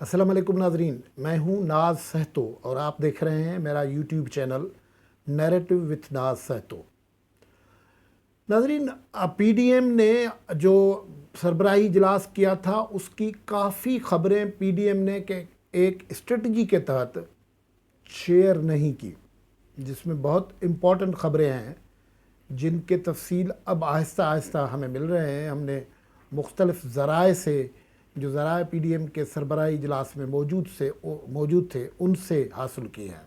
अस्सलाम वालेकुम नाजरीन, मैं हूं नाज सहतो और आप देख रहे हैं मेरा यूट्यूब चैनल नैरेटिव विथ नाज सहतो। नाजरीन, पीडीएम ने जो सरबराही इजलास किया था उसकी काफ़ी खबरें पीडीएम ने के एक स्ट्रेटजी के तहत शेयर नहीं की, जिसमें बहुत इम्पॉर्टेंट खबरें हैं जिनके तफसील अब आहिस्ता आहिस्ता हमें मिल रहे हैं। हमने मुख्तलिफ़ ज़राए से, जो ज़राए पीडीएम के सरबराही इजलास में मौजूद थे, उनसे हासिल की हैं।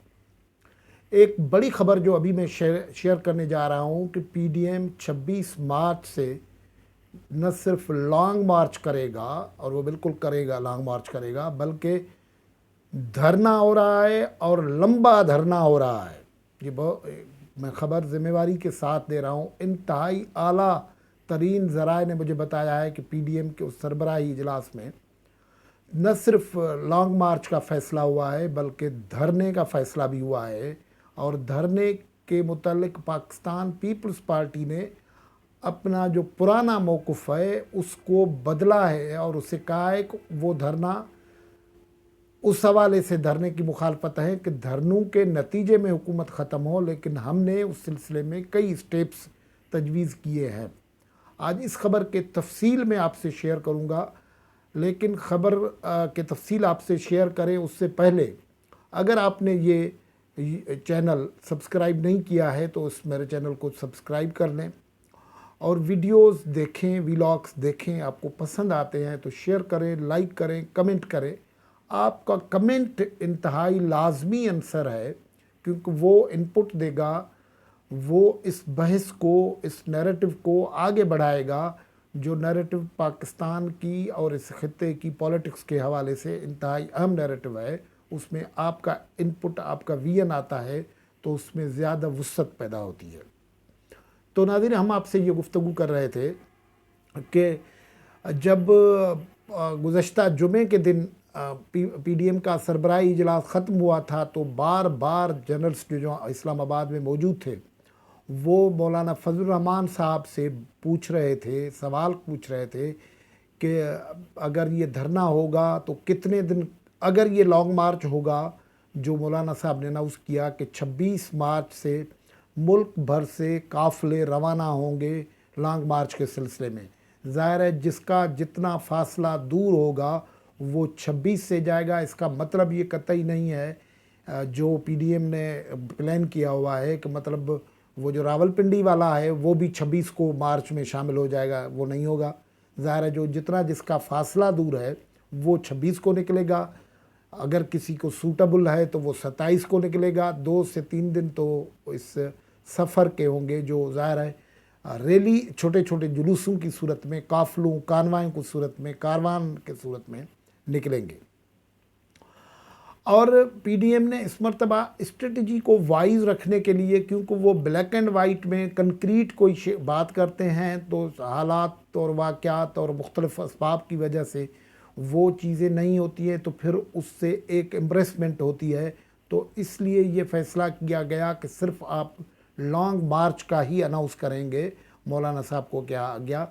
एक बड़ी ख़बर जो अभी मैं शेयर करने जा रहा हूँ कि पीडीएम 26 मार्च से न सिर्फ लॉन्ग मार्च करेगा, और वो बिल्कुल करेगा, लॉन्ग मार्च करेगा, बल्कि धरना हो रहा है और लंबा धरना हो रहा है। ये मैं ख़बर ज़िम्मेवारी के साथ दे रहा हूँ। इंतहाई आला तरीन ज़राए ने मुझे बताया है कि पीडीएम के उस सरबराही इजलास में न सिर्फ लॉन्ग मार्च का फ़ैसला हुआ है बल्कि धरने का फ़ैसला भी हुआ है, और धरने के मुतालिक पाकिस्तान पीपल्स पार्टी ने अपना जो पुराना मौक़िफ़ है उसको बदला है और उससे कहा है कि वो धरना, उस हवाले से धरने की मुखालफत है कि धरनों के नतीजे में हुकूमत ख़त्म हो, लेकिन हमने उस सिलसिले में कई स्टेप्स तजवीज़ किए हैं। आज इस ख़बर के तफसील में आपसे शेयर करूंगा, लेकिन ख़बर के तफसील आपसे शेयर करें उससे पहले अगर आपने ये चैनल सब्सक्राइब नहीं किया है तो उस मेरे चैनल को सब्सक्राइब कर लें और वीडियोस देखें, व्लॉग्स देखें। आपको पसंद आते हैं तो शेयर करें, लाइक करें, कमेंट करें। आपका कमेंट इंतहाई लाजमी आंसर है, क्योंकि वो इनपुट देगा, वो इस बहस को, इस नैरेटिव को आगे बढ़ाएगा, जो नैरेटिव पाकिस्तान की और इस खित्ते की पॉलिटिक्स के हवाले से इंतहाई अहम नैरेटिव है। उसमें आपका इनपुट, आपका विजन आता है तो उसमें ज़्यादा वुसअत पैदा होती है। तो नाज़रीन, हम आपसे ये गुफ्तगू कर रहे थे कि जब गुज़श्ता जुमे के दिन पीडीएम का सरबराही इजलास ख़त्म हुआ था तो बार बार जर्नलिस्ट जो इस्लामाबाद में मौजूद थे वो मौलाना फजलुर रहमान साहब से पूछ रहे थे, सवाल पूछ रहे थे कि अगर ये धरना होगा तो कितने दिन, अगर ये लॉन्ग मार्च होगा, जो मौलाना साहब ने अनाउंस किया कि 26 मार्च से मुल्क भर से काफ़िले रवाना होंगे लॉन्ग मार्च के सिलसिले में। ज़ाहिर है जिसका जितना फ़ासला दूर होगा वो 26 से जाएगा। इसका मतलब ये कतई नहीं है जो पीडीएम ने प्लान किया हुआ है कि मतलब वो जो रावलपिंडी वाला है वो भी 26 को मार्च में शामिल हो जाएगा, वो नहीं होगा। ज़ाहिर है जो जितना जिसका फ़ासला दूर है वो 26 को निकलेगा। अगर किसी को सूटेबल है तो वो 27 को निकलेगा। 2 से 3 दिन तो इस सफ़र के होंगे, जो ज़ाहिर है रैली, छोटे छोटे जुलूसों की सूरत में, काफ़िलों, कारवां की सूरत में, कारवान के सूरत में निकलेंगे। और पीडीएम ने इस मरतबा स्ट्रेटजी को वाइज रखने के लिए, क्योंकि वो ब्लैक एंड वाइट में कंक्रीट कोई बात करते हैं तो हालात और वाक़यात और मुख्तलिफ़ असबाब की वजह से वो चीज़ें नहीं होती हैं, तो फिर उससे एक एम्ब्रेसमेंट होती है। तो इसलिए ये फ़ैसला किया गया कि सिर्फ आप लॉन्ग मार्च का ही अनाउंस करेंगे। मौलाना साहब को क्या गया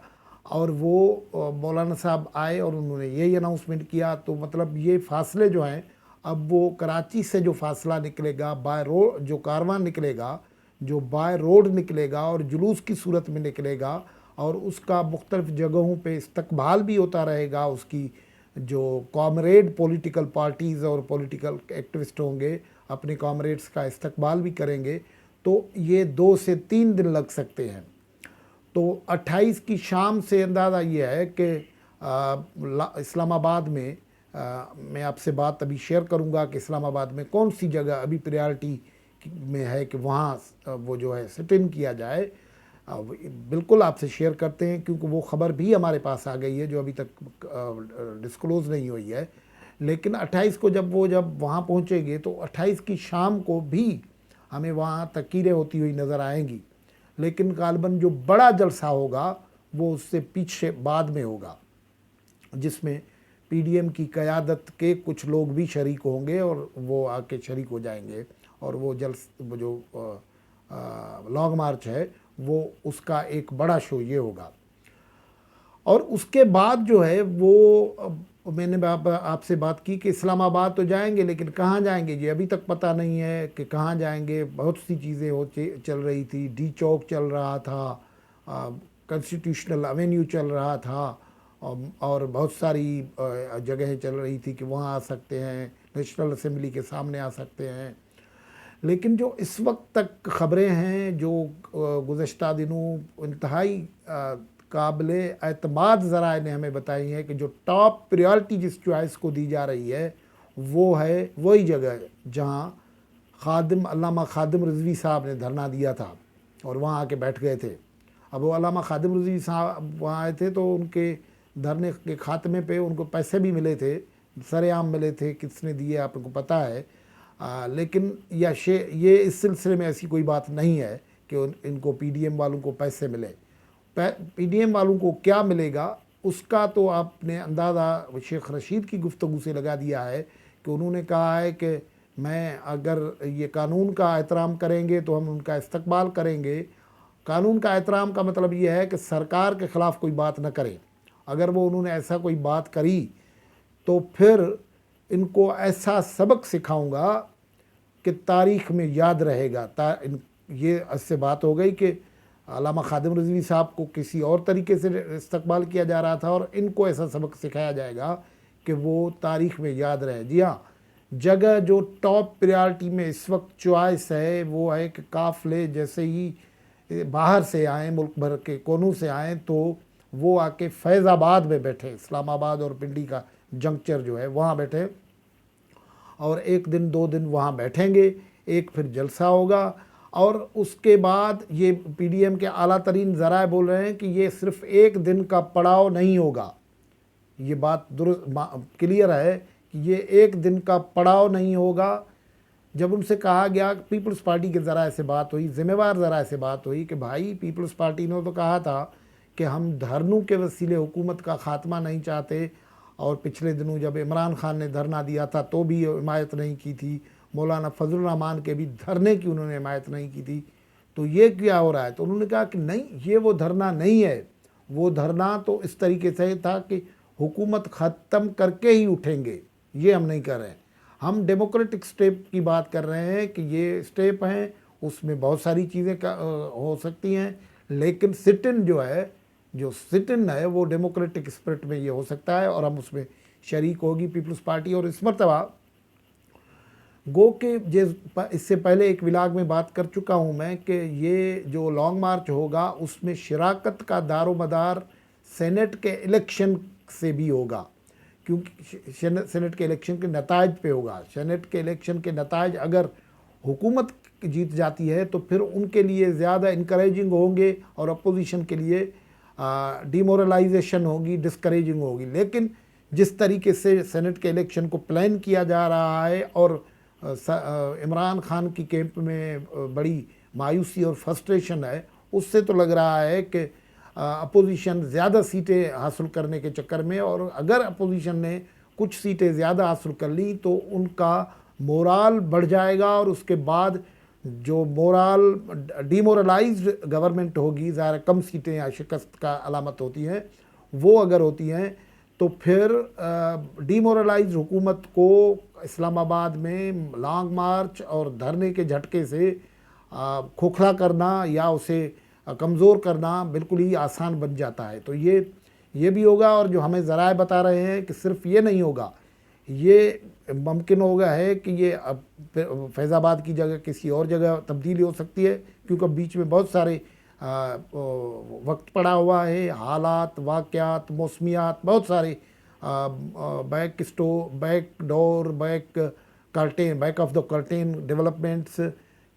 और वो मौलाना साहब आए और उन्होंने यही अनाउंसमेंट किया। तो मतलब ये फ़ासले जो हैं, अब वो कराची से जो फ़ासला निकलेगा बाय रोड, जो कारवां निकलेगा, जो बाय रोड निकलेगा और जुलूस की सूरत में निकलेगा, और उसका मुख्तलिफ़ जगहों पे इस्तकबाल भी होता रहेगा। उसकी जो कॉमरेड पॉलिटिकल पार्टीज़ और पॉलिटिकल एक्टिविस्ट होंगे अपने कॉमरेड्स का इस्तकबाल भी करेंगे। तो ये 2 से 3 दिन लग सकते हैं। तो 28 की शाम से अंदाज़ा ये है कि इस्लामाबाद में मैं आपसे बात अभी शेयर करूंगा कि इस्लामाबाद में कौन सी जगह अभी प्रायोरिटी में है कि वहाँ वो जो है सिट इन किया जाए। बिल्कुल आपसे शेयर करते हैं, क्योंकि वो ख़बर भी हमारे पास आ गई है जो अभी तक डिस्क्लोज़ नहीं हुई है। लेकिन 28 को जब वहाँ पहुँचेंगे तो 28 की शाम को भी हमें वहाँ तकीरें होती हुई नज़र आएंगी। लेकिन गालिबन जो बड़ा जलसा होगा वो उससे पीछे बाद में होगा, जिसमें पीडीएम की क़यादत के कुछ लोग भी शरीक होंगे और वो आके शरीक हो जाएंगे। और वो जो लॉन्ग मार्च है वो उसका एक बड़ा शो ये होगा। اور اس کے بعد جو ہے وہ میں نے آپ سے بات کی کہ اسلام آباد تو جائیں گے، لیکن کہاں جائیں گے یہ ابھی تک پتہ نہیں ہے کہ کہاں جائیں گے۔ بہت سی چیزیں چل رہی تھی، ڈی چوک چل رہا تھا، کنسٹیٹیوشنل ایونیو چل رہا تھا، اور بہت ساری جگہیں چل رہی تھی کہ وہاں آ سکتے ہیں، نیشنل اسمبلی کے سامنے آ سکتے ہیں۔ لیکن جو اس وقت تک خبریں ہیں، جو گزشتہ دنوں انتہائی قابل اعتماد ذرائع نے ہمیں بتائی ہے کہ جو ٹاپ پریارٹی جس چوائس کو دی جا رہی ہے وہ ہے وہی جگہ جہاں علامہ خادم رضوی صاحب نے دھرنا دیا تھا اور وہاں آ کے بیٹھ گئے تھے۔ اب وہ علامہ خادم رضوی صاحب وہاں آئے تھے تو ان کے دھرنے کے خاتمے پہ ان کو پیسے بھی ملے تھے، سر عام ملے تھے، کس نے دیے آپ کو پتہ ہے، لیکن یہ اس سلسلے میں ایسی کوئی بات نہیں ہے کہ ان کو پی ڈی ایم والوں کو پیسے ملے۔ پی ڈی ایم والوں کو کیا ملے گا اس کا تو آپ نے اندازہ شیخ رشید کی گفتگو سے لگا دیا ہے کہ انہوں نے کہا ہے کہ میں اگر یہ قانون کا احترام کریں گے تو ہم ان کا استقبال کریں گے۔ قانون کا احترام کا مطلب یہ ہے کہ سرکار کے خلاف کوئی بات نہ کریں۔ اگر انہوں نے ایسا کوئی بات کری تو پھر ان کو ایسا سبق سکھاؤں گا کہ تاریخ میں یاد رہے گا۔ یہ اس سے بات ہو گئی کہ علامہ خادم رضوی صاحب کو کسی اور طریقے سے استقبال کیا جا رہا تھا اور ان کو ایسا سبق سکھایا جائے گا کہ وہ تاریخ میں یاد رہے۔ جی ہاں، جگہ جو ٹاپ پریارٹی میں اس وقت چوائس ہے وہ ہے کہ قافلے جیسے ہی باہر سے آئیں، ملک بھر کے کونوں سے آئیں تو وہ آ کے فیض آباد میں بیٹھے، اسلام آباد اور پنڈی کا جنکچر جو ہے وہاں بیٹھے، اور 1 دن 2 دن وہاں بیٹھیں گے، ایک پھر جلسہ ہوگا، اور اس کے بعد یہ پی ڈی ایم کے اعلیٰ ترین ذرائع بول رہے ہیں کہ یہ صرف 1 دن کا پڑاؤ نہیں ہوگا۔ یہ بات درست کلیئر ہے کہ یہ 1 دن کا پڑاؤ نہیں ہوگا۔ جب ان سے کہا گیا، پیپلز پارٹی کے ذرائع سے بات ہوئی، ذمہ وار ذرائع سے بات ہوئی کہ بھائی پیپلز پارٹی نے تو کہا تھا کہ ہم دھرنوں کے وسیلے حکومت کا خاتمہ نہیں چاہتے، اور پچھلے دنوں جب عمران خان نے دھرنا دیا تھا تو بھی حمایت نہیں کی تھی، مولانا فضل الرحمان کے بھی دھرنے کی انہوں نے حمایت نہیں کی تھی، تو یہ کیا ہو رہا ہے؟ تو انہوں نے کہا کہ نہیں، یہ وہ دھرنا نہیں ہے، وہ دھرنا تو اس طریقے سے تھا کہ حکومت ختم کر کے ہی اٹھیں گے، یہ ہم نہیں کر رہے ہیں۔ ہم ڈیموکریٹک سٹیپ کی بات کر رہے ہیں کہ یہ سٹیپ ہیں، اس میں بہت ساری چیزیں ہو سکتی ہیں، لیکن سٹ ان جو سٹ ان ہے وہ ڈیموکریٹک اسپرٹ میں یہ ہو سکتا ہے، اور ہم اس میں شریک ہوگی پیپلز پارٹی۔ اور اس مرتبہ گو کہ اس سے پہلے ایک ولاگ میں بات کر چکا ہوں میں کہ یہ جو لانگ مارچ ہوگا اس میں شراکت کا دار و مدار سینٹ کے الیکشن سے بھی ہوگا، کیونکہ سینٹ کے الیکشن کے نتائج پہ ہوگا۔ سینٹ کے الیکشن کے نتائج اگر حکومت جیت جاتی ہے تو پھر ان کے لیے زیادہ انکریجنگ ہوں گے، اور اپوزیشن کے لیے ڈیمورلائزیشن ہوگی، ڈسکریجنگ ہوگی۔ لیکن جس طریقے سے سینٹ کے الیکشن کو پلان کیا جا رہا ہے، اور عمران خان کی کیمپ میں بڑی مایوسی اور فرسٹریشن ہے، اس سے تو لگ رہا ہے کہ اپوزیشن زیادہ سیٹیں حاصل کرنے کے چکر میں، اور اگر اپوزیشن نے کچھ سیٹیں زیادہ حاصل کر لیں تو ان کا مورال بڑھ جائے گا، اور اس کے بعد جو ڈیمورلائزڈ گورنمنٹ ہوگی، ظاہر کم سیٹیں یا شکست کا علامت ہوتی ہیں، وہ اگر ہوتی ہیں تو پھر ڈیمورلائزڈ حکومت کو اسلام آباد میں لانگ مارچ اور دھرنے کے جھٹکے سے کھوکھلا کرنا یا اسے کمزور کرنا بالکل ہی آسان بن جاتا ہے۔ تو یہ بھی ہوگا، اور جو ہمیں ذرائع بتا رہے ہیں کہ صرف یہ نہیں ہوگا، یہ ممکن ہوگا ہے کہ یہ فیض آباد کی جگہ کسی اور جگہ تبدیلی ہو سکتی ہے، کیونکہ بیچ میں بہت سارے وقت پڑا ہوا ہے، حالات، واقعات، موسمیات، بہت سارے back of the curtain developments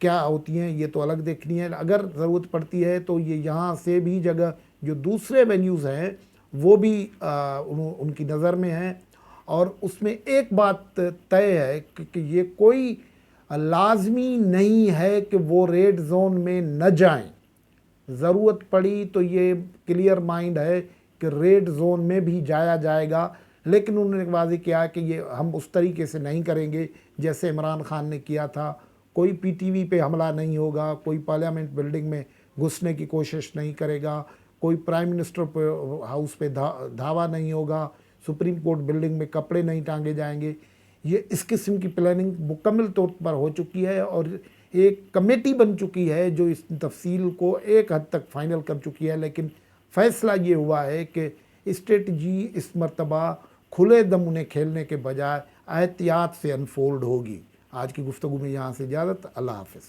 کیا ہوتی ہیں، یہ تو الگ دیکھنی ہے۔ اگر ضرورت پڑتی ہے تو یہ یہاں سے بھی جگہ جو دوسرے وینیوز ہیں وہ بھی ان کی نظر میں ہیں، اور اس میں ایک بات طے ہے کہ یہ کوئی لازمی نہیں ہے کہ وہ ریڈ زون میں نہ جائیں۔ ضرورت پڑی تو یہ کلیئر مائنڈ ہے کہ ریڈ زون میں بھی جایا جائے گا، لیکن انہوں نے واضح کیا کہ یہ ہم اس طریقے سے نہیں کریں گے جیسے عمران خان نے کیا تھا۔ کوئی پی ٹی وی پہ حملہ نہیں ہوگا، کوئی پارلیمنٹ بلڈنگ میں گھسنے کی کوشش نہیں کرے گا، कोई प्राइम मिनिस्टर हाउस पे धावा नहीं होगा, सुप्रीम कोर्ट बिल्डिंग में कपड़े नहीं टांगे जाएंगे। ये इस किस्म की प्लानिंग मुकम्मल तौर पर हो चुकी है और एक कमेटी बन चुकी है जो इस तफसील को एक हद तक फाइनल कर चुकी है। लेकिन फ़ैसला ये हुआ है कि स्ट्रेटजी इस मरतबा खुले दम उन्हें खेलने के बजाय एहतियात से अनफोल्ड होगी। आज की गुफ्तगू में यहाँ से इजाज़त, अल्लाह हाफ़िज़।